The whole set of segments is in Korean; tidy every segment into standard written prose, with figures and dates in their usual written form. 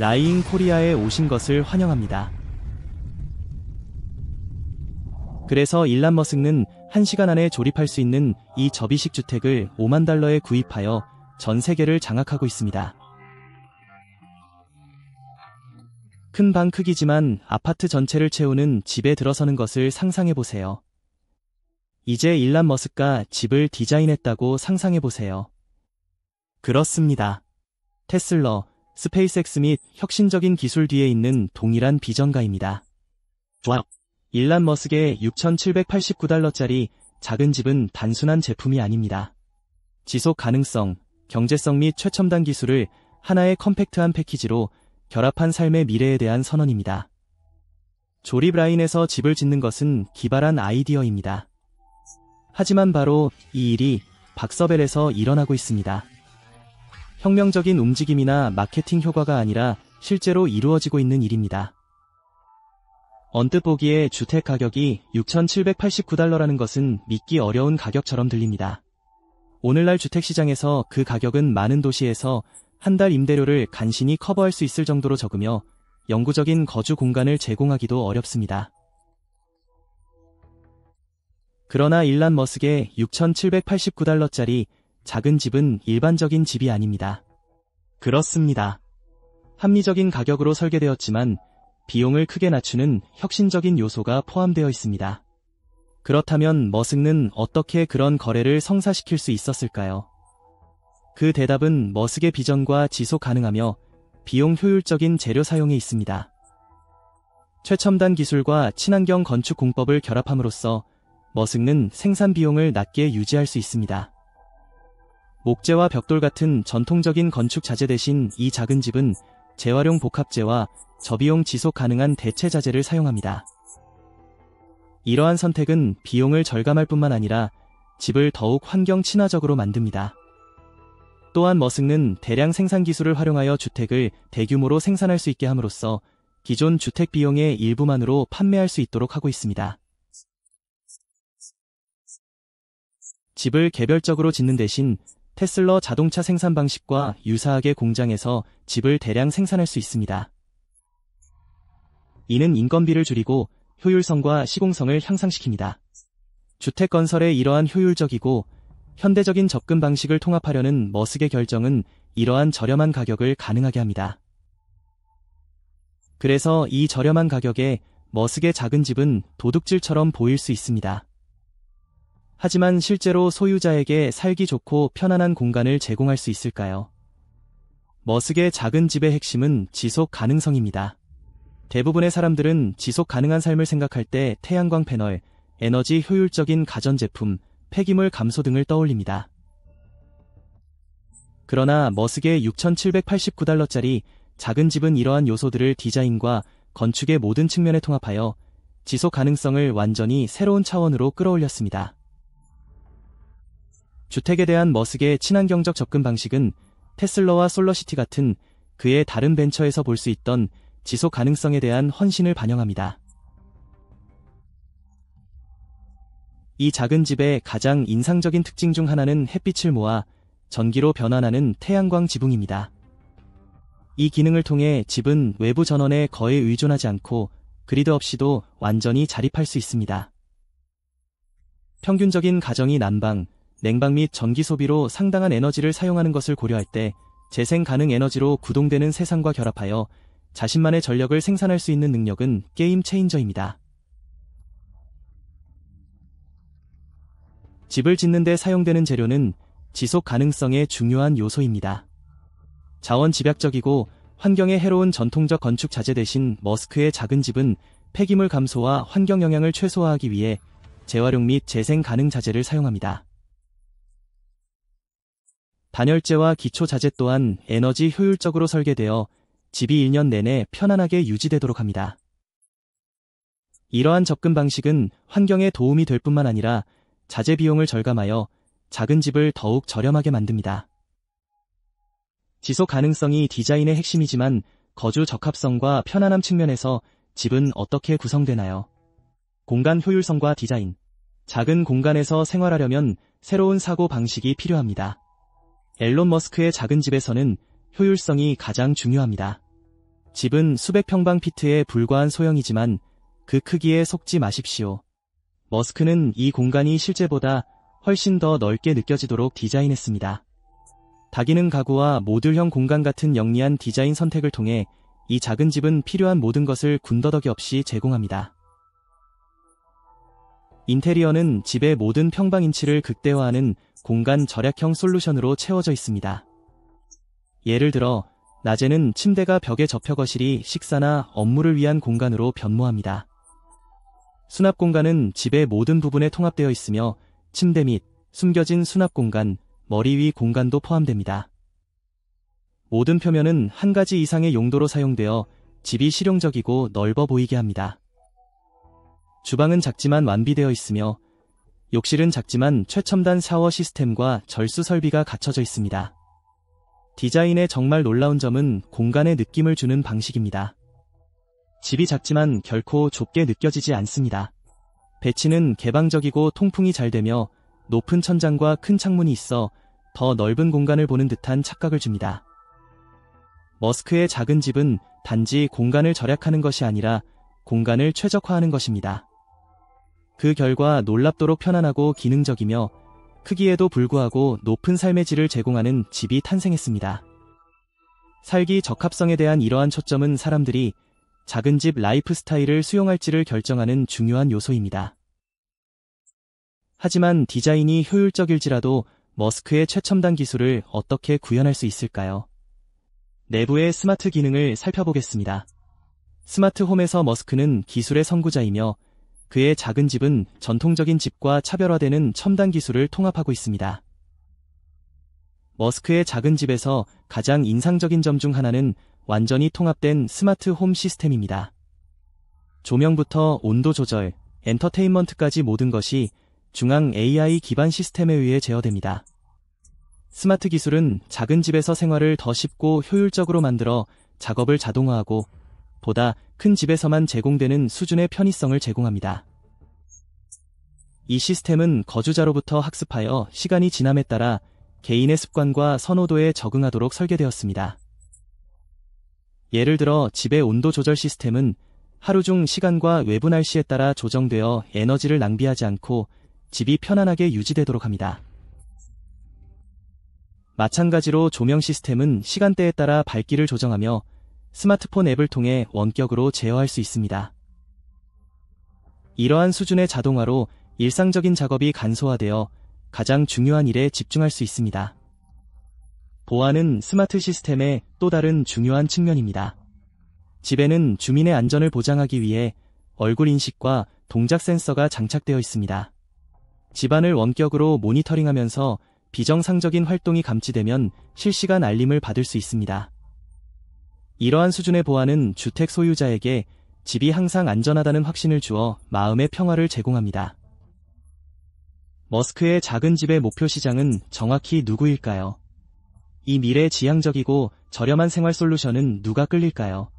라이잉 코리아에 오신 것을 환영합니다. 그래서 일란 머스크는 1시간 안에 조립할 수 있는 이 접이식 주택을 5만 달러에 구입하여 전 세계를 장악하고 있습니다. 큰 방 크기지만 아파트 전체를 채우는 집에 들어서는 것을 상상해보세요. 이제 일란 머스크가 집을 디자인했다고 상상해보세요. 그렇습니다. 테슬라, 스페이스X 및 혁신적인 기술 뒤에 있는 동일한 비전가입니다. 좋아요. 일란 머스크의 6,789달러짜리 작은 집은 단순한 제품이 아닙니다. 지속 가능성, 경제성 및 최첨단 기술을 하나의 컴팩트한 패키지로 결합한 삶의 미래에 대한 선언입니다. 조립 라인에서 집을 짓는 것은 기발한 아이디어입니다. 하지만 바로 이 일이 박서벨에서 일어나고 있습니다. 혁명적인 움직임이나 마케팅 효과가 아니라 실제로 이루어지고 있는 일입니다. 언뜻 보기에 주택 가격이 6,789달러라는 것은 믿기 어려운 가격처럼 들립니다. 오늘날 주택시장에서 그 가격은 많은 도시에서 한 달 임대료를 간신히 커버할 수 있을 정도로 적으며 영구적인 거주 공간을 제공하기도 어렵습니다. 그러나 일란 머스크의 6,789달러짜리 작은 집은 일반적인 집이 아닙니다. 그렇습니다. 합리적인 가격으로 설계되었지만 비용을 크게 낮추는 혁신적인 요소가 포함되어 있습니다. 그렇다면 머스크는 어떻게 그런 거래를 성사시킬 수 있었을까요? 그 대답은 머스크의 비전과 지속 가능하며 비용 효율적인 재료 사용에 있습니다. 최첨단 기술과 친환경 건축 공법을 결합함으로써 머스크는 생산 비용을 낮게 유지할 수 있습니다. 목재와 벽돌 같은 전통적인 건축 자재 대신 이 작은 집은 재활용 복합재와 저비용 지속 가능한 대체 자재를 사용합니다. 이러한 선택은 비용을 절감할 뿐만 아니라 집을 더욱 환경 친화적으로 만듭니다. 또한 머스크는 대량 생산 기술을 활용하여 주택을 대규모로 생산할 수 있게 함으로써 기존 주택 비용의 일부만으로 판매할 수 있도록 하고 있습니다. 집을 개별적으로 짓는 대신 테슬라 자동차 생산 방식과 유사하게 공장에서 집을 대량 생산할 수 있습니다. 이는 인건비를 줄이고 효율성과 시공성을 향상시킵니다. 주택 건설의 이러한 효율적이고 현대적인 접근 방식을 통합하려는 머스크의 결정은 이러한 저렴한 가격을 가능하게 합니다. 그래서 이 저렴한 가격에 머스크의 작은 집은 도둑질처럼 보일 수 있습니다. 하지만 실제로 소유자에게 살기 좋고 편안한 공간을 제공할 수 있을까요? 머스크의 작은 집의 핵심은 지속 가능성입니다. 대부분의 사람들은 지속 가능한 삶을 생각할 때 태양광 패널, 에너지 효율적인 가전제품, 폐기물 감소 등을 떠올립니다. 그러나 머스크의 6,789달러짜리 작은 집은 이러한 요소들을 디자인과 건축의 모든 측면에 통합하여 지속 가능성을 완전히 새로운 차원으로 끌어올렸습니다. 주택에 대한 머스크의 친환경적 접근 방식은 테슬라와 솔러시티 같은 그의 다른 벤처에서 볼 수 있던 지속 가능성에 대한 헌신을 반영합니다. 이 작은 집의 가장 인상적인 특징 중 하나는 햇빛을 모아 전기로 변환하는 태양광 지붕입니다. 이 기능을 통해 집은 외부 전원에 거의 의존하지 않고 그리드 없이도 완전히 자립할 수 있습니다. 평균적인 가정이 난방, 냉방 및 전기 소비로 상당한 에너지를 사용하는 것을 고려할 때 재생 가능 에너지로 구동되는 세상과 결합하여 자신만의 전력을 생산할 수 있는 능력은 게임 체인저입니다. 집을 짓는 데 사용되는 재료는 지속 가능성의 중요한 요소입니다. 자원 집약적이고 환경에 해로운 전통적 건축 자재 대신 머스크의 작은 집은 폐기물 감소와 환경 영향을 최소화하기 위해 재활용 및 재생 가능 자재를 사용합니다. 단열재와 기초 자재 또한 에너지 효율적으로 설계되어 집이 1년 내내 편안하게 유지되도록 합니다. 이러한 접근 방식은 환경에 도움이 될 뿐만 아니라 자재 비용을 절감하여 작은 집을 더욱 저렴하게 만듭니다. 지속 가능성이 디자인의 핵심이지만 거주 적합성과 편안함 측면에서 집은 어떻게 구성되나요? 공간 효율성과 디자인. 작은 공간에서 생활하려면 새로운 사고 방식이 필요합니다. 앨런 머스크의 작은 집에서는 효율성이 가장 중요합니다. 집은 수백 평방피트에 불과한 소형이지만 그 크기에 속지 마십시오. 머스크는 이 공간이 실제보다 훨씬 더 넓게 느껴지도록 디자인했습니다. 다기능 가구와 모듈형 공간 같은 영리한 디자인 선택을 통해 이 작은 집은 필요한 모든 것을 군더더기 없이 제공합니다. 인테리어는 집의 모든 평방인치를 극대화하는 공간 절약형 솔루션으로 채워져 있습니다. 예를 들어 낮에는 침대가 벽에 접혀 거실이 식사나 업무를 위한 공간으로 변모합니다. 수납 공간은 집의 모든 부분에 통합되어 있으며 침대 및 숨겨진 수납 공간, 머리 위 공간도 포함됩니다. 모든 표면은 한 가지 이상의 용도로 사용되어 집이 실용적이고 넓어 보이게 합니다. 주방은 작지만 완비되어 있으며 욕실은 작지만 최첨단 샤워 시스템과 절수 설비가 갖춰져 있습니다. 디자인의 정말 놀라운 점은 공간의 느낌을 주는 방식입니다. 집이 작지만 결코 좁게 느껴지지 않습니다. 배치는 개방적이고 통풍이 잘 되며 높은 천장과 큰 창문이 있어 더 넓은 공간을 보는 듯한 착각을 줍니다. 머스크의 작은 집은 단지 공간을 절약하는 것이 아니라 공간을 최적화하는 것입니다. 그 결과 놀랍도록 편안하고 기능적이며 크기에도 불구하고 높은 삶의 질을 제공하는 집이 탄생했습니다. 살기 적합성에 대한 이러한 초점은 사람들이 작은 집 라이프 스타일을 수용할지를 결정하는 중요한 요소입니다. 하지만 디자인이 효율적일지라도 머스크의 최첨단 기술을 어떻게 구현할 수 있을까요? 내부의 스마트 기능을 살펴보겠습니다. 스마트 홈에서 머스크는 기술의 선구자이며 그의 작은 집은 전통적인 집과 차별화되는 첨단 기술을 통합하고 있습니다. 머스크의 작은 집에서 가장 인상적인 점 중 하나는 완전히 통합된 스마트 홈 시스템입니다. 조명부터 온도 조절, 엔터테인먼트까지 모든 것이 중앙 AI 기반 시스템에 의해 제어됩니다. 스마트 기술은 작은 집에서 생활을 더 쉽고 효율적으로 만들어 작업을 자동화하고 보다 큰 집에서만 제공되는 수준의 편의성을 제공합니다. 이 시스템은 거주자로부터 학습하여 시간이 지남에 따라 개인의 습관과 선호도에 적응하도록 설계되었습니다. 예를 들어 집의 온도 조절 시스템은 하루 중 시간과 외부 날씨에 따라 조정되어 에너지를 낭비하지 않고 집이 편안하게 유지되도록 합니다. 마찬가지로 조명 시스템은 시간대에 따라 밝기를 조정하며 스마트폰 앱을 통해 원격으로 제어할 수 있습니다. 이러한 수준의 자동화로 일상적인 작업이 간소화되어 가장 중요한 일에 집중할 수 있습니다. 보안은 스마트 시스템의 또 다른 중요한 측면입니다. 집에는 주민의 안전을 보장하기 위해 얼굴 인식과 동작 센서가 장착되어 있습니다. 집안을 원격으로 모니터링하면서 비정상적인 활동이 감지되면 실시간 알림을 받을 수 있습니다. 이러한 수준의 보안은 주택 소유자에게 집이 항상 안전하다는 확신을 주어 마음의 평화를 제공합니다. 머스크의 작은 집의 목표 시장은 정확히 누구일까요? 이 미래지향적이고 저렴한 생활 솔루션은 누가 끌릴까요?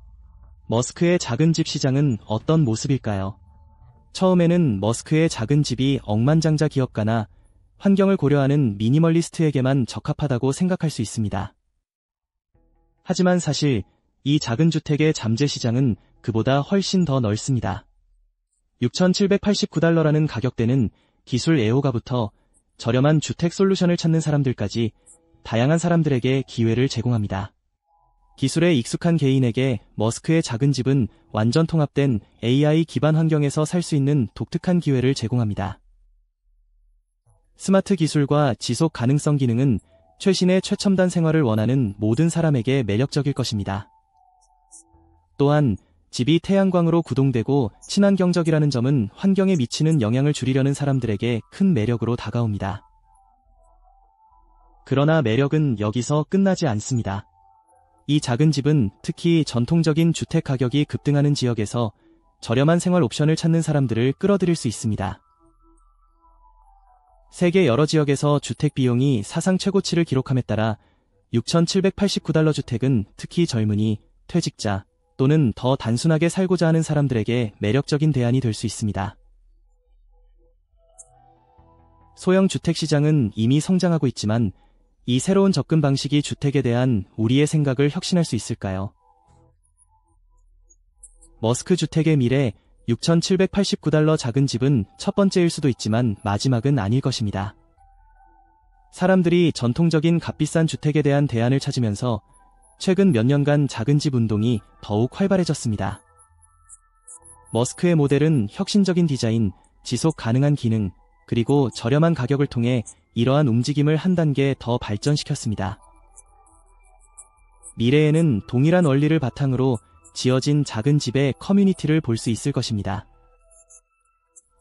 머스크의 작은 집 시장은 어떤 모습일까요? 처음에는 머스크의 작은 집이 억만장자 기업가나 환경을 고려하는 미니멀리스트에게만 적합하다고 생각할 수 있습니다. 하지만 사실 이 작은 주택의 잠재 시장은 그보다 훨씬 더 넓습니다. $6,789라는 가격대는 기술 애호가부터 저렴한 주택 솔루션을 찾는 사람들까지 다양한 사람들에게 기회를 제공합니다. 기술에 익숙한 개인에게 머스크의 작은 집은 완전 통합된 AI 기반 환경에서 살 수 있는 독특한 기회를 제공합니다. 스마트 기술과 지속 가능성 기능은 최신의 최첨단 생활을 원하는 모든 사람에게 매력적일 것입니다. 또한 집이 태양광으로 구동되고 친환경적이라는 점은 환경에 미치는 영향을 줄이려는 사람들에게 큰 매력으로 다가옵니다. 그러나 매력은 여기서 끝나지 않습니다. 이 작은 집은 특히 전통적인 주택 가격이 급등하는 지역에서 저렴한 생활 옵션을 찾는 사람들을 끌어들일 수 있습니다. 세계 여러 지역에서 주택 비용이 사상 최고치를 기록함에 따라 $6,789 주택은 특히 젊은이, 퇴직자 또는 더 단순하게 살고자 하는 사람들에게 매력적인 대안이 될 수 있습니다. 소형 주택 시장은 이미 성장하고 있지만 이 새로운 접근 방식이 주택에 대한 우리의 생각을 혁신할 수 있을까요? 머스크 주택의 미래, $6,789 작은 집은 첫 번째일 수도 있지만 마지막은 아닐 것입니다. 사람들이 전통적인 값비싼 주택에 대한 대안을 찾으면서 최근 몇 년간 작은 집 운동이 더욱 활발해졌습니다. 머스크의 모델은 혁신적인 디자인, 지속 가능한 기능, 그리고 저렴한 가격을 통해 이러한 움직임을 한 단계 더 발전시켰습니다. 미래에는 동일한 원리를 바탕으로 지어진 작은 집의 커뮤니티를 볼 수 있을 것입니다.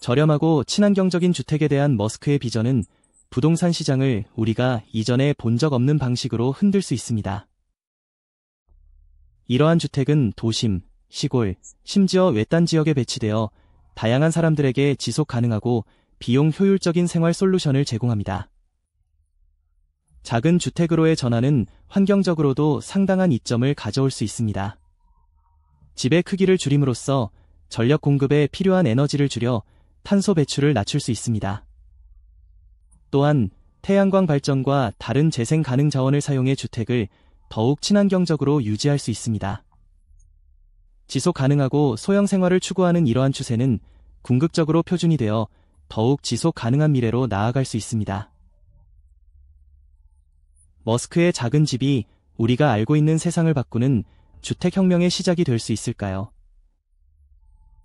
저렴하고 친환경적인 주택에 대한 머스크의 비전은 부동산 시장을 우리가 이전에 본 적 없는 방식으로 흔들 수 있습니다. 이러한 주택은 도심, 시골, 심지어 외딴 지역에 배치되어 다양한 사람들에게 지속 가능하고 비용 효율적인 생활 솔루션을 제공합니다. 작은 주택으로의 전환은 환경적으로도 상당한 이점을 가져올 수 있습니다. 집의 크기를 줄임으로써 전력 공급에 필요한 에너지를 줄여 탄소 배출을 낮출 수 있습니다. 또한 태양광 발전과 다른 재생 가능 자원을 사용해 주택을 더욱 친환경적으로 유지할 수 있습니다. 지속 가능하고 소형 생활을 추구하는 이러한 추세는 궁극적으로 표준이 되어 더욱 지속 가능한 미래로 나아갈 수 있습니다. 머스크의 작은 집이 우리가 알고 있는 세상을 바꾸는 주택혁명의 시작이 될 수 있을까요?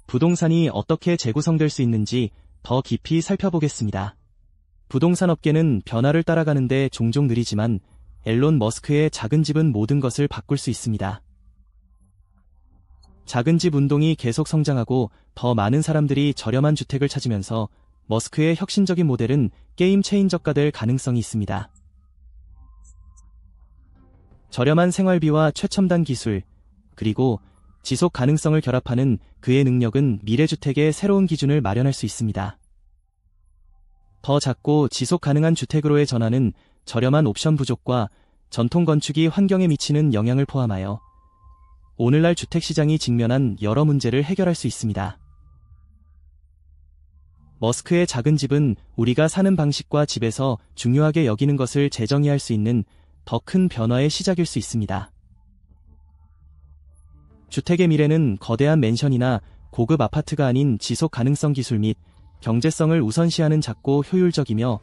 부동산이 어떻게 재구성될 수 있는지 더 깊이 살펴보겠습니다. 부동산 업계는 변화를 따라가는데 종종 느리지만 앨런 머스크의 작은 집은 모든 것을 바꿀 수 있습니다. 작은 집 운동이 계속 성장하고 더 많은 사람들이 저렴한 주택을 찾으면서 머스크의 혁신적인 모델은 게임 체인저가 될 가능성이 있습니다. 저렴한 생활비와 최첨단 기술, 그리고 지속 가능성을 결합하는 그의 능력은 미래주택의 새로운 기준을 마련할 수 있습니다. 더 작고 지속 가능한 주택으로의 전환은 저렴한 옵션 부족과 전통 건축이 환경에 미치는 영향을 포함하여 오늘날 주택시장이 직면한 여러 문제를 해결할 수 있습니다. 머스크의 작은 집은 우리가 사는 방식과 집에서 중요하게 여기는 것을 재정의할 수 있는 더 큰 변화의 시작일 수 있습니다. 주택의 미래는 거대한 맨션이나 고급 아파트가 아닌 지속 가능성 기술 및 경제성을 우선시하는 작고 효율적이며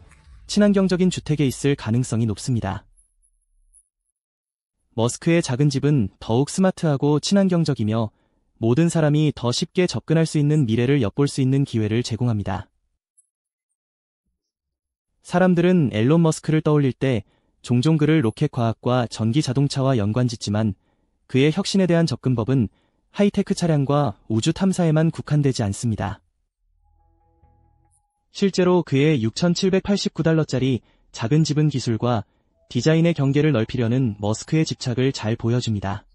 친환경적인 주택에 있을 가능성이 높습니다. 머스크의 작은 집은 더욱 스마트하고 친환경적이며 모든 사람이 더 쉽게 접근할 수 있는 미래를 엿볼 수 있는 기회를 제공합니다. 사람들은 앨런 머스크를 떠올릴 때 종종 그를 로켓 과학과 전기 자동차와 연관짓지만 그의 혁신에 대한 접근법은 하이테크 차량과 우주 탐사에만 국한되지 않습니다. 실제로 그의 $6,789짜리 작은 집은 기술과 디자인의 경계를 넓히려는 머스크의 집착을 잘 보여줍니다.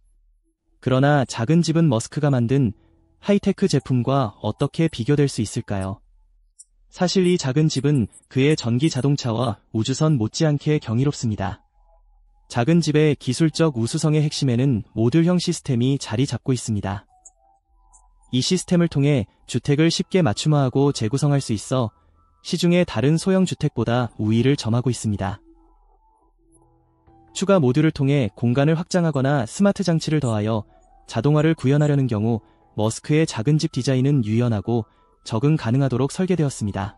그러나 작은 집은 머스크가 만든 하이테크 제품과 어떻게 비교될 수 있을까요? 사실 이 작은 집은 그의 전기 자동차와 우주선 못지않게 경이롭습니다. 작은 집의 기술적 우수성의 핵심에는 모듈형 시스템이 자리 잡고 있습니다. 이 시스템을 통해 주택을 쉽게 맞춤화하고 재구성할 수 있어 시중의 다른 소형 주택보다 우위를 점하고 있습니다. 추가 모듈을 통해 공간을 확장하거나 스마트 장치를 더하여 자동화를 구현하려는 경우 머스크의 작은 집 디자인은 유연하고 적응 가능하도록 설계되었습니다.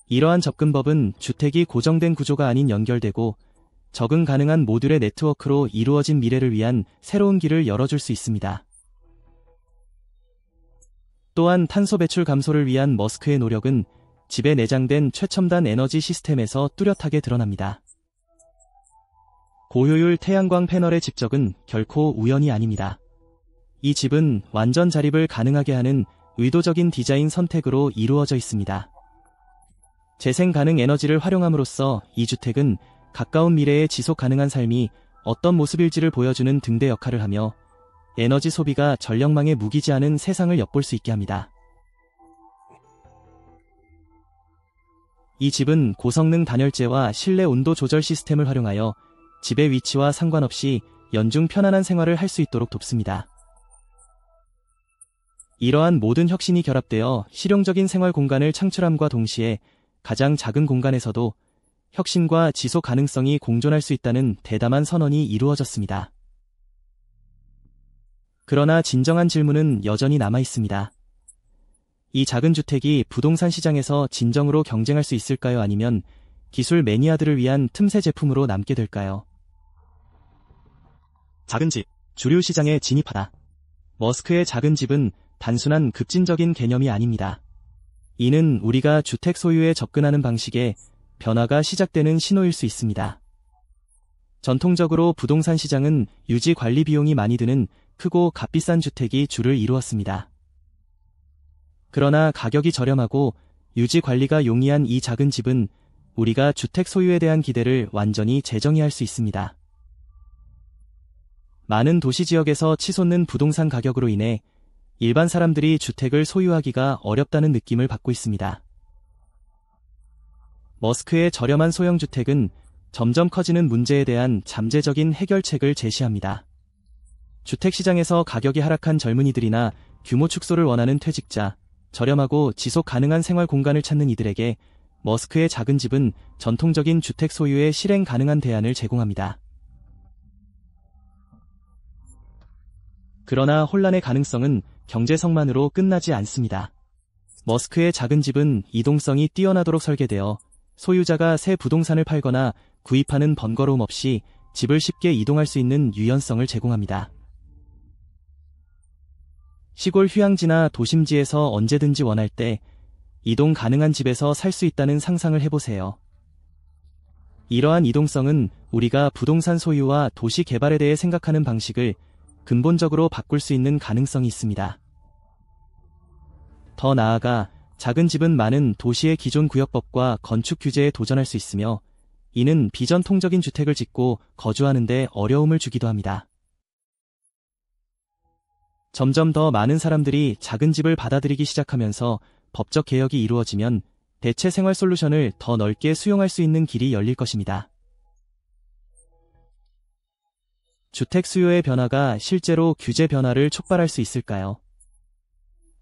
이러한 접근법은 주택이 고정된 구조가 아닌 연결되고 적응 가능한 모듈의 네트워크로 이루어진 미래를 위한 새로운 길을 열어줄 수 있습니다. 또한 탄소 배출 감소를 위한 머스크의 노력은 집에 내장된 최첨단 에너지 시스템에서 뚜렷하게 드러납니다. 고효율 태양광 패널의 집적은 결코 우연이 아닙니다. 이 집은 완전 자립을 가능하게 하는 의도적인 디자인 선택으로 이루어져 있습니다. 재생 가능 에너지를 활용함으로써 이 주택은 가까운 미래에 지속 가능한 삶이 어떤 모습일지를 보여주는 등대 역할을 하며 에너지 소비가 전력망에 무기지 않은 세상을 엿볼 수 있게 합니다. 이 집은 고성능 단열재와 실내 온도 조절 시스템을 활용하여 집의 위치와 상관없이 연중 편안한 생활을 할 수 있도록 돕습니다. 이러한 모든 혁신이 결합되어 실용적인 생활 공간을 창출함과 동시에 가장 작은 공간에서도 혁신과 지속 가능성이 공존할 수 있다는 대담한 선언이 이루어졌습니다. 그러나 진정한 질문은 여전히 남아 있습니다. 이 작은 주택이 부동산 시장에서 진정으로 경쟁할 수 있을까요? 아니면 기술 매니아들을 위한 틈새 제품으로 남게 될까요? 작은 집, 주류 시장에 진입하다. 머스크의 작은 집은 단순한 급진적인 개념이 아닙니다. 이는 우리가 주택 소유에 접근하는 방식에 변화가 시작되는 신호일 수 있습니다. 전통적으로 부동산 시장은 유지 관리 비용이 많이 드는 크고 값비싼 주택이 주를 이루었습니다. 그러나 가격이 저렴하고 유지 관리가 용이한 이 작은 집은 우리가 주택 소유에 대한 기대를 완전히 재정의할 수 있습니다. 많은 도시 지역에서 치솟는 부동산 가격으로 인해 일반 사람들이 주택을 소유하기가 어렵다는 느낌을 받고 있습니다. 머스크의 저렴한 소형 주택은 점점 커지는 문제에 대한 잠재적인 해결책을 제시합니다. 주택시장에서 가격이 하락한 젊은이들이나 규모 축소를 원하는 퇴직자, 저렴하고 지속 가능한 생활 공간을 찾는 이들에게 머스크의 작은 집은 전통적인 주택 소유에 실행 가능한 대안을 제공합니다. 그러나 혼란의 가능성은 경제성만으로 끝나지 않습니다. 머스크의 작은 집은 이동성이 뛰어나도록 설계되어 소유자가 새 부동산을 팔거나 구입하는 번거로움 없이 집을 쉽게 이동할 수 있는 유연성을 제공합니다. 시골 휴양지나 도심지에서 언제든지 원할 때 이동 가능한 집에서 살 수 있다는 상상을 해보세요. 이러한 이동성은 우리가 부동산 소유와 도시 개발에 대해 생각하는 방식을 근본적으로 바꿀 수 있는 가능성이 있습니다. 더 나아가 작은 집은 많은 도시의 기존 구역법과 건축 규제에 도전할 수 있으며 이는 비전통적인 주택을 짓고 거주하는 데 어려움을 주기도 합니다. 점점 더 많은 사람들이 작은 집을 받아들이기 시작하면서 법적 개혁이 이루어지면 대체 생활 솔루션을 더 넓게 수용할 수 있는 길이 열릴 것입니다. 주택 수요의 변화가 실제로 규제 변화를 촉발할 수 있을까요?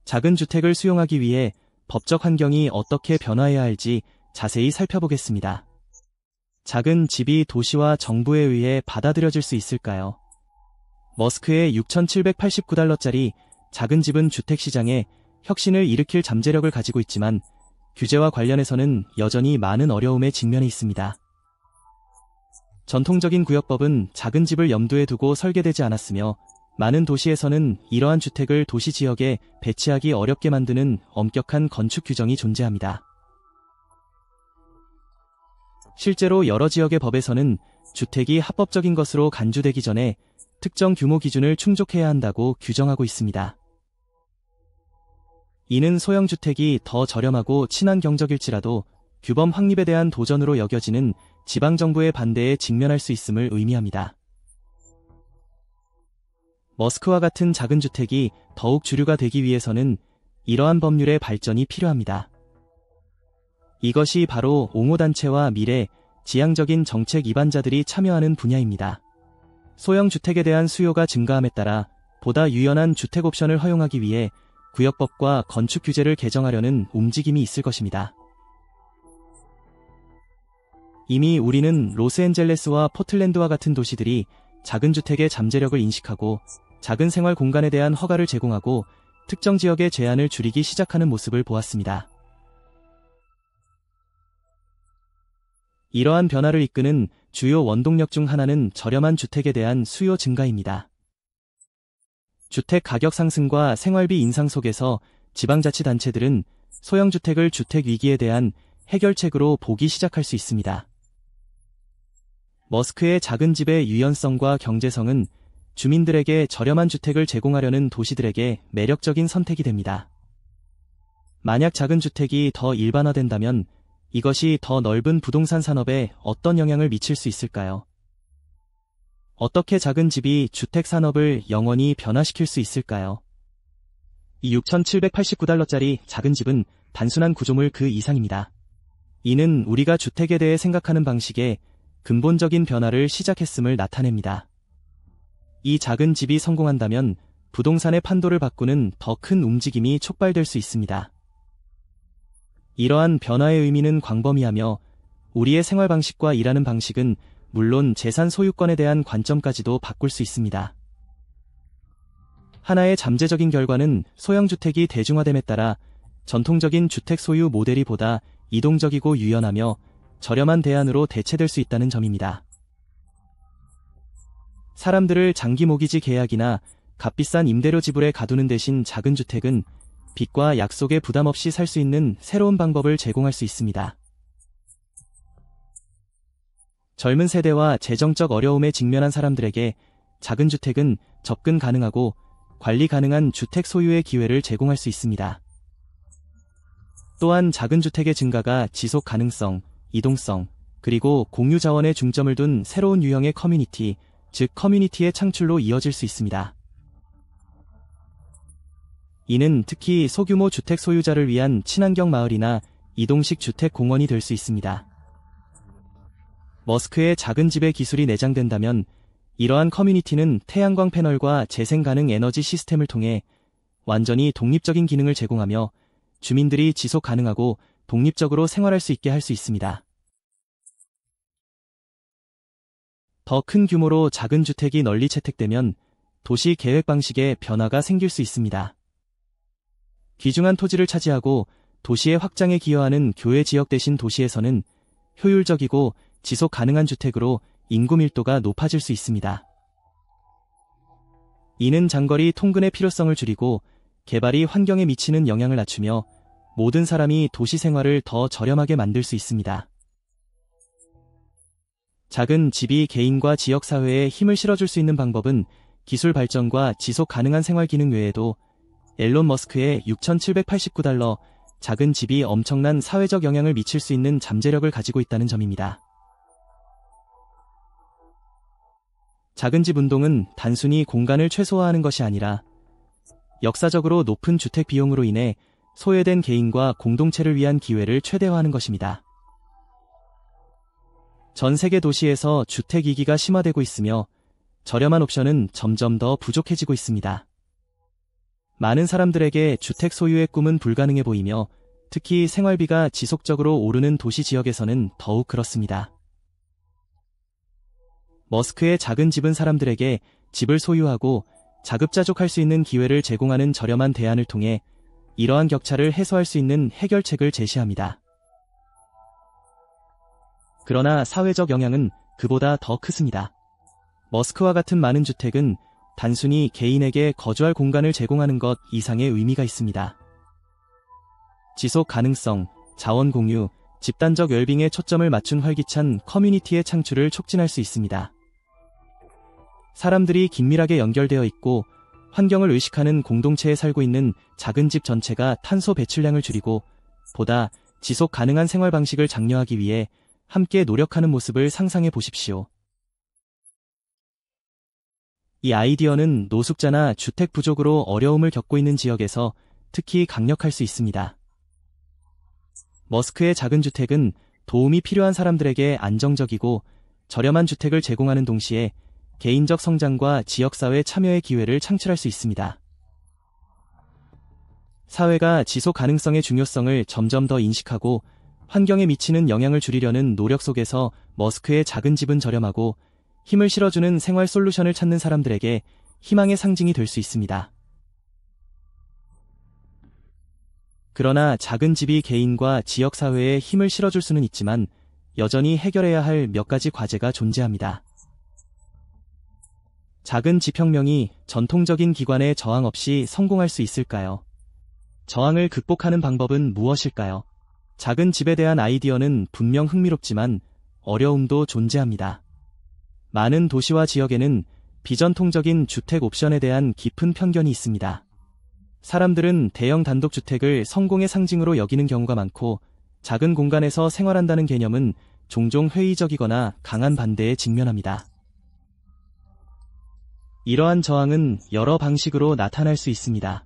작은 주택을 수용하기 위해 법적 환경이 어떻게 변화해야 할지 자세히 살펴보겠습니다. 작은 집이 도시와 정부에 의해 받아들여질 수 있을까요? 머스크의 $6,789짜리 작은 집은 주택시장에 혁신을 일으킬 잠재력을 가지고 있지만 규제와 관련해서는 여전히 많은 어려움에 직면해 있습니다. 전통적인 구역법은 작은 집을 염두에 두고 설계되지 않았으며 많은 도시에서는 이러한 주택을 도시 지역에 배치하기 어렵게 만드는 엄격한 건축 규정이 존재합니다. 실제로 여러 지역의 법에서는 주택이 합법적인 것으로 간주되기 전에 특정 규모 기준을 충족해야 한다고 규정하고 있습니다. 이는 소형 주택이 더 저렴하고 친환경적일지라도 규범 확립에 대한 도전으로 여겨지는 지방정부의 반대에 직면할 수 있음을 의미합니다. 머스크와 같은 작은 주택이 더욱 주류가 되기 위해서는 이러한 법률의 발전이 필요합니다. 이것이 바로 옹호단체와 미래, 지향적인 정책 입안자들이 참여하는 분야입니다. 소형 주택에 대한 수요가 증가함에 따라 보다 유연한 주택 옵션을 허용하기 위해 구역법과 건축 규제를 개정하려는 움직임이 있을 것입니다. 이미 우리는 로스앤젤레스와 포틀랜드와 같은 도시들이 작은 주택의 잠재력을 인식하고 작은 생활 공간에 대한 허가를 제공하고 특정 지역의 제한을 줄이기 시작하는 모습을 보았습니다. 이러한 변화를 이끄는 주요 원동력 중 하나는 저렴한 주택에 대한 수요 증가입니다. 주택 가격 상승과 생활비 인상 속에서 지방자치단체들은 소형 주택을 주택 위기에 대한 해결책으로 보기 시작할 수 있습니다. 머스크의 작은 집의 유연성과 경제성은 주민들에게 저렴한 주택을 제공하려는 도시들에게 매력적인 선택이 됩니다. 만약 작은 주택이 더 일반화된다면 이것이 더 넓은 부동산 산업에 어떤 영향을 미칠 수 있을까요? 어떻게 작은 집이 주택 산업을 영원히 변화시킬 수 있을까요? 이 $6,789짜리 작은 집은 단순한 구조물 그 이상입니다. 이는 우리가 주택에 대해 생각하는 방식에 근본적인 변화를 시작했음을 나타냅니다. 이 작은 집이 성공한다면 부동산의 판도를 바꾸는 더 큰 움직임이 촉발될 수 있습니다. 이러한 변화의 의미는 광범위하며 우리의 생활 방식과 일하는 방식은 물론 재산 소유권에 대한 관점까지도 바꿀 수 있습니다. 하나의 잠재적인 결과는 소형주택이 대중화됨에 따라 전통적인 주택 소유 모델이 보다 이동적이고 유연하며 저렴한 대안으로 대체될 수 있다는 점입니다. 사람들을 장기 모기지 계약이나 값비싼 임대료 지불에 가두는 대신 작은 주택은 빚과 약속에 부담 없이 살 수 있는 새로운 방법을 제공할 수 있습니다. 젊은 세대와 재정적 어려움에 직면한 사람들에게 작은 주택은 접근 가능하고 관리 가능한 주택 소유의 기회를 제공할 수 있습니다. 또한 작은 주택의 증가가 지속 가능성, 이동성, 그리고 공유 자원에 중점을 둔 새로운 유형의 커뮤니티, 즉 커뮤니티의 창출로 이어질 수 있습니다. 이는 특히 소규모 주택 소유자를 위한 친환경 마을이나 이동식 주택 공원이 될 수 있습니다. 머스크의 작은 집의 기술이 내장된다면 이러한 커뮤니티는 태양광 패널과 재생 가능 에너지 시스템을 통해 완전히 독립적인 기능을 제공하며 주민들이 지속 가능하고 독립적으로 생활할 수 있게 할 수 있습니다. 더 큰 규모로 작은 주택이 널리 채택되면 도시 계획 방식에 변화가 생길 수 있습니다. 귀중한 토지를 차지하고 도시의 확장에 기여하는 교외 지역 대신 도시에서는 효율적이고 지속 가능한 주택으로 인구 밀도가 높아질 수 있습니다. 이는 장거리 통근의 필요성을 줄이고 개발이 환경에 미치는 영향을 낮추며 모든 사람이 도시 생활을 더 저렴하게 만들 수 있습니다. 작은 집이 개인과 지역사회에 힘을 실어줄 수 있는 방법은 기술 발전과 지속 가능한 생활 기능 외에도 앨런 머스크의 $6,789 작은 집이 엄청난 사회적 영향을 미칠 수 있는 잠재력을 가지고 있다는 점입니다. 작은 집 운동은 단순히 공간을 최소화하는 것이 아니라 역사적으로 높은 주택 비용으로 인해 소외된 개인과 공동체를 위한 기회를 최대화하는 것입니다. 전 세계 도시에서 주택 위기가 심화되고 있으며 저렴한 옵션은 점점 더 부족해지고 있습니다. 많은 사람들에게 주택 소유의 꿈은 불가능해 보이며 특히 생활비가 지속적으로 오르는 도시 지역에서는 더욱 그렇습니다. 머스크의 작은 집은 사람들에게 집을 소유하고 자급자족할 수 있는 기회를 제공하는 저렴한 대안을 통해 이러한 격차를 해소할 수 있는 해결책을 제시합니다. 그러나 사회적 영향은 그보다 더 크습니다. 머스크와 같은 많은 주택은 단순히 개인에게 거주할 공간을 제공하는 것 이상의 의미가 있습니다. 지속 가능성, 자원 공유, 집단적 웰빙에 초점을 맞춘 활기찬 커뮤니티의 창출을 촉진할 수 있습니다. 사람들이 긴밀하게 연결되어 있고 환경을 의식하는 공동체에 살고 있는 작은 집 전체가 탄소 배출량을 줄이고 보다 지속 가능한 생활 방식을 장려하기 위해 함께 노력하는 모습을 상상해 보십시오. 이 아이디어는 노숙자나 주택 부족으로 어려움을 겪고 있는 지역에서 특히 강력할 수 있습니다. 머스크의 작은 주택은 도움이 필요한 사람들에게 안정적이고 저렴한 주택을 제공하는 동시에 개인적 성장과 지역사회 참여의 기회를 창출할 수 있습니다. 사회가 지속 가능성의 중요성을 점점 더 인식하고 환경에 미치는 영향을 줄이려는 노력 속에서 머스크의 작은 집은 저렴하고 힘을 실어주는 생활 솔루션을 찾는 사람들에게 희망의 상징이 될 수 있습니다. 그러나 작은 집이 개인과 지역사회에 힘을 실어줄 수는 있지만 여전히 해결해야 할 몇 가지 과제가 존재합니다. 작은 집혁명이 전통적인 기관의 저항 없이 성공할 수 있을까요? 저항을 극복하는 방법은 무엇일까요? 작은 집에 대한 아이디어는 분명 흥미롭지만 어려움도 존재합니다. 많은 도시와 지역에는 비전통적인 주택 옵션에 대한 깊은 편견이 있습니다. 사람들은 대형 단독주택을 성공의 상징으로 여기는 경우가 많고 작은 공간에서 생활한다는 개념은 종종 회의적이거나 강한 반대에 직면합니다. 이러한 저항은 여러 방식으로 나타날 수 있습니다.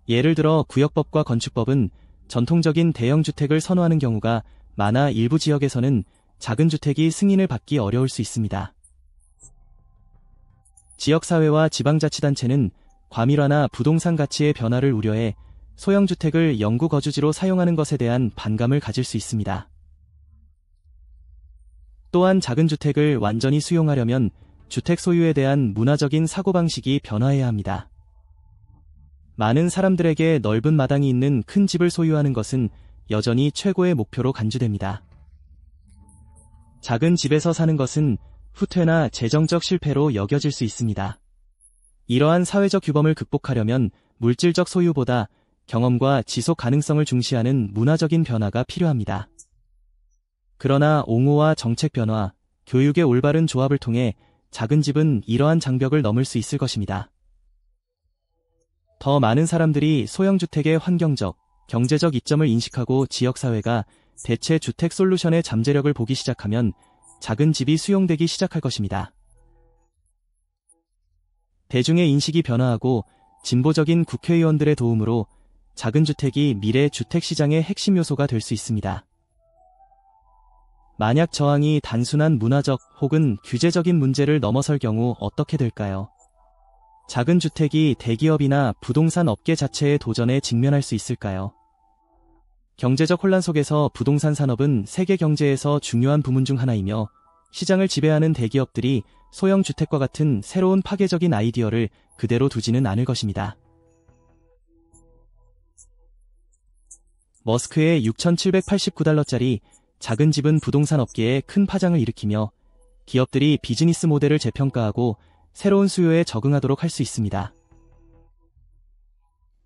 예를 들어 구역법과 건축법은 전통적인 대형 주택을 선호하는 경우가 많아 일부 지역에서는 작은 주택이 승인을 받기 어려울 수 있습니다. 지역사회와 지방자치단체는 과밀화나 부동산 가치의 변화를 우려해 소형 주택을 영구 거주지로 사용하는 것에 대한 반감을 가질 수 있습니다. 또한 작은 주택을 완전히 수용하려면 주택 소유에 대한 문화적인 사고방식이 변화해야 합니다. 많은 사람들에게 넓은 마당이 있는 큰 집을 소유하는 것은 여전히 최고의 목표로 간주됩니다. 작은 집에서 사는 것은 후퇴나 재정적 실패로 여겨질 수 있습니다. 이러한 사회적 규범을 극복하려면 물질적 소유보다 경험과 지속 가능성을 중시하는 문화적인 변화가 필요합니다. 그러나 옹호와 정책 변화, 교육의 올바른 조합을 통해 작은 집은 이러한 장벽을 넘을 수 있을 것입니다. 더 많은 사람들이 소형주택의 환경적, 경제적 이점을 인식하고 지역사회가 대체 주택 솔루션의 잠재력을 보기 시작하면 작은 집이 수용되기 시작할 것입니다. 대중의 인식이 변화하고 진보적인 국회의원들의 도움으로 작은 주택이 미래 주택시장의 핵심 요소가 될 수 있습니다. 만약 저항이 단순한 문화적 혹은 규제적인 문제를 넘어설 경우 어떻게 될까요? 작은 주택이 대기업이나 부동산 업계 자체의 도전에 직면할 수 있을까요? 경제적 혼란 속에서 부동산 산업은 세계 경제에서 중요한 부문 중 하나이며 시장을 지배하는 대기업들이 소형 주택과 같은 새로운 파괴적인 아이디어를 그대로 두지는 않을 것입니다. 머스크의 6,789달러짜리 작은 집은 부동산 업계에 큰 파장을 일으키며 기업들이 비즈니스 모델을 재평가하고 새로운 수요에 적응하도록 할 수 있습니다.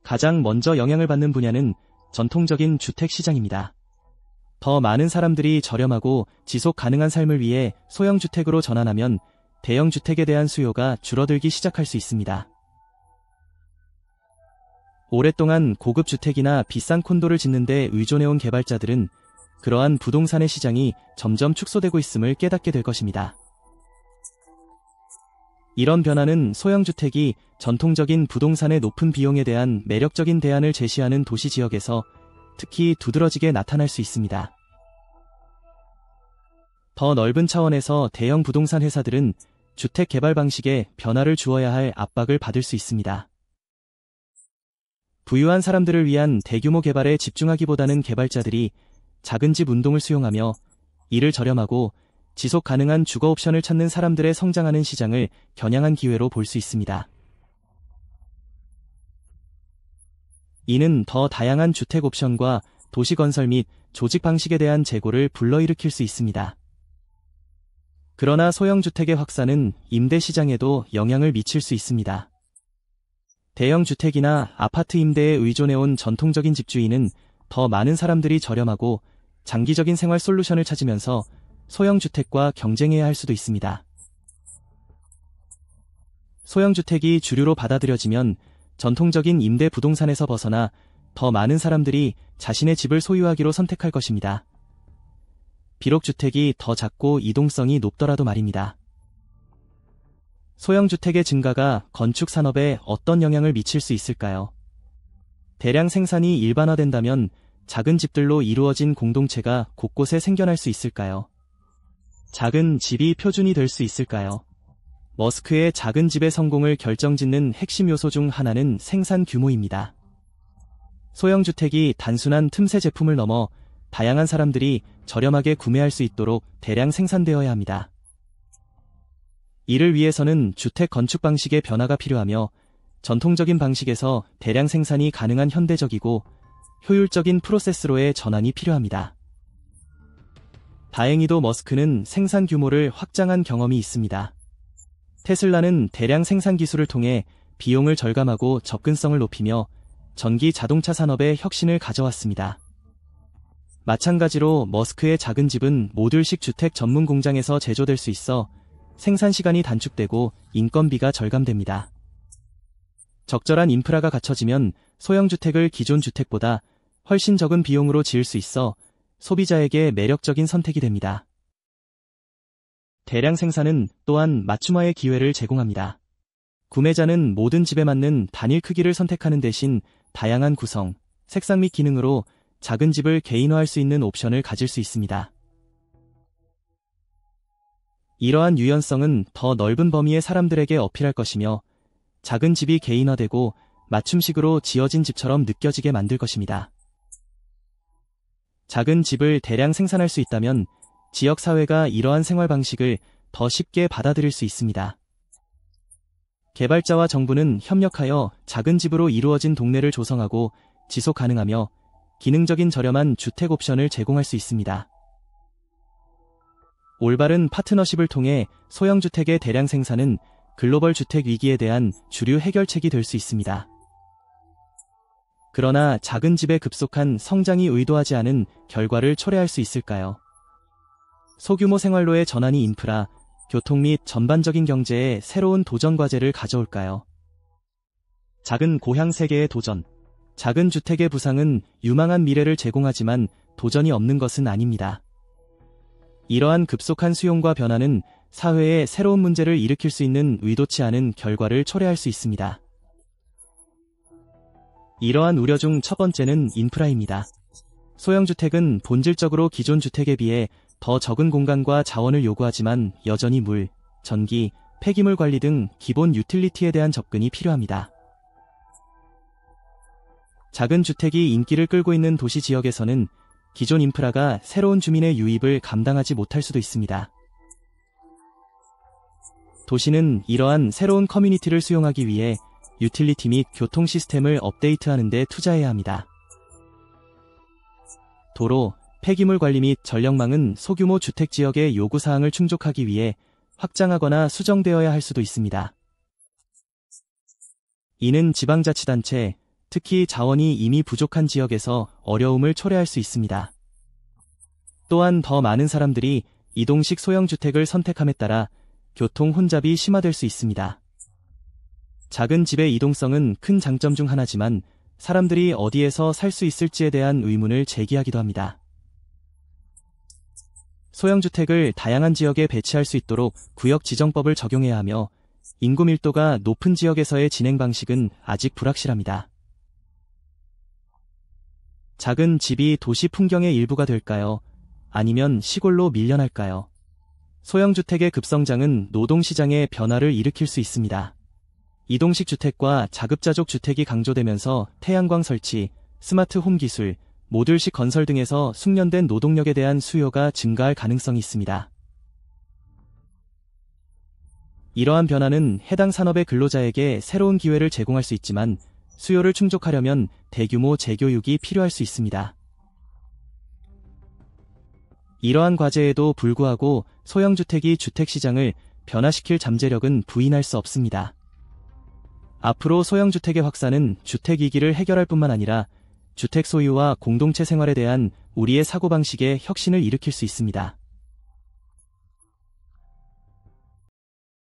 가장 먼저 영향을 받는 분야는 전통적인 주택 시장입니다. 더 많은 사람들이 저렴하고 지속 가능한 삶을 위해 소형 주택으로 전환하면 대형 주택에 대한 수요가 줄어들기 시작할 수 있습니다. 오랫동안 고급 주택이나 비싼 콘도를 짓는 데 의존해온 개발자들은 그러한 부동산의 시장이 점점 축소되고 있음을 깨닫게 될 것입니다. 이런 변화는 소형주택이 전통적인 부동산의 높은 비용에 대한 매력적인 대안을 제시하는 도시 지역에서 특히 두드러지게 나타날 수 있습니다. 더 넓은 차원에서 대형 부동산 회사들은 주택 개발 방식에 변화를 주어야 할 압박을 받을 수 있습니다. 부유한 사람들을 위한 대규모 개발에 집중하기보다는 개발자들이 작은 집 운동을 수용하며 이를 저렴하고 지속 가능한 주거 옵션을 찾는 사람들의 성장하는 시장을 겨냥한 기회로 볼 수 있습니다. 이는 더 다양한 주택 옵션과 도시 건설 및 조직 방식에 대한 재고를 불러일으킬 수 있습니다. 그러나 소형 주택의 확산은 임대 시장에도 영향을 미칠 수 있습니다. 대형 주택이나 아파트 임대에 의존해온 전통적인 집주인은 더 많은 사람들이 저렴하고 장기적인 생활 솔루션을 찾으면서 소형 주택과 경쟁해야 할 수도 있습니다. 소형 주택이 주류로 받아들여지면 전통적인 임대 부동산에서 벗어나 더 많은 사람들이 자신의 집을 소유하기로 선택할 것입니다. 비록 주택이 더 작고 이동성이 높더라도 말입니다. 소형 주택의 증가가 건축 산업에 어떤 영향을 미칠 수 있을까요? 대량 생산이 일반화된다면 작은 집들로 이루어진 공동체가 곳곳에 생겨날 수 있을까요? 작은 집이 표준이 될 수 있을까요? 머스크의 작은 집의 성공을 결정짓는 핵심 요소 중 하나는 생산 규모입니다. 소형 주택이 단순한 틈새 제품을 넘어 다양한 사람들이 저렴하게 구매할 수 있도록 대량 생산되어야 합니다. 이를 위해서는 주택 건축 방식의 변화가 필요하며 전통적인 방식에서 대량 생산이 가능한 현대적이고 효율적인 프로세스로의 전환이 필요합니다. 다행히도 머스크는 생산 규모를 확장한 경험이 있습니다. 테슬라는 대량 생산 기술을 통해 비용을 절감하고 접근성을 높이며 전기 자동차 산업에 혁신을 가져왔습니다. 마찬가지로 머스크의 작은 집은 모듈식 주택 전문 공장에서 제조될 수 있어 생산 시간이 단축되고 인건비가 절감됩니다. 적절한 인프라가 갖춰지면 소형 주택을 기존 주택보다 훨씬 적은 비용으로 지을 수 있어 소비자에게 매력적인 선택이 됩니다. 대량 생산은 또한 맞춤화의 기회를 제공합니다. 구매자는 모든 집에 맞는 단일 크기를 선택하는 대신 다양한 구성, 색상 및 기능으로 작은 집을 개인화할 수 있는 옵션을 가질 수 있습니다. 이러한 유연성은 더 넓은 범위의 사람들에게 어필할 것이며 작은 집이 개인화되고 맞춤식으로 지어진 집처럼 느껴지게 만들 것입니다. 작은 집을 대량 생산할 수 있다면 지역사회가 이러한 생활 방식을 더 쉽게 받아들일 수 있습니다. 개발자와 정부는 협력하여 작은 집으로 이루어진 동네를 조성하고 지속 가능하며 기능적인 저렴한 주택 옵션을 제공할 수 있습니다. 올바른 파트너십을 통해 소형주택의 대량 생산은 글로벌 주택 위기에 대한 주류 해결책이 될 수 있습니다. 그러나 작은 집의 급속한 성장이 의도하지 않은 결과를 초래할 수 있을까요? 소규모 생활로의 전환이 인프라, 교통 및 전반적인 경제에 새로운 도전 과제를 가져올까요? 작은 고향 세계의 도전. 작은 주택의 부상은 유망한 미래를 제공하지만 도전이 없는 것은 아닙니다. 이러한 급속한 수용과 변화는 사회에 새로운 문제를 일으킬 수 있는 의도치 않은 결과를 초래할 수 있습니다. 이러한 우려 중 첫 번째는 인프라입니다. 소형주택은 본질적으로 기존 주택에 비해 더 적은 공간과 자원을 요구하지만 여전히 물, 전기, 폐기물 관리 등 기본 유틸리티에 대한 접근이 필요합니다. 작은 주택이 인기를 끌고 있는 도시 지역에서는 기존 인프라가 새로운 주민의 유입을 감당하지 못할 수도 있습니다. 도시는 이러한 새로운 커뮤니티를 수용하기 위해 유틸리티 및 교통 시스템을 업데이트하는 데 투자해야 합니다. 도로, 폐기물 관리 및 전력망은 소규모 주택 지역의 요구사항을 충족하기 위해 확장하거나 수정되어야 할 수도 있습니다. 이는 지방자치단체, 특히 자원이 이미 부족한 지역에서 어려움을 초래할 수 있습니다. 또한 더 많은 사람들이 이동식 소형주택을 선택함에 따라 교통 혼잡이 심화될 수 있습니다. 작은 집의 이동성은 큰 장점 중 하나지만 사람들이 어디에서 살 수 있을지에 대한 의문을 제기하기도 합니다. 소형주택을 다양한 지역에 배치할 수 있도록 구역 지정법을 적용해야 하며 인구 밀도가 높은 지역에서의 진행 방식은 아직 불확실합니다. 작은 집이 도시 풍경의 일부가 될까요? 아니면 시골로 밀려날까요? 소형주택의 급성장은 노동시장의 변화를 일으킬 수 있습니다. 이동식 주택과 자급자족 주택이 강조되면서 태양광 설치, 스마트 홈 기술, 모듈식 건설 등에서 숙련된 노동력에 대한 수요가 증가할 가능성이 있습니다. 이러한 변화는 해당 산업의 근로자에게 새로운 기회를 제공할 수 있지만 수요를 충족하려면 대규모 재교육이 필요할 수 있습니다. 이러한 과제에도 불구하고 소형주택이 주택시장을 변화시킬 잠재력은 부인할 수 없습니다. 앞으로 소형주택의 확산은 주택위기를 해결할 뿐만 아니라 주택 소유와 공동체 생활에 대한 우리의 사고방식에 혁신을 일으킬 수 있습니다.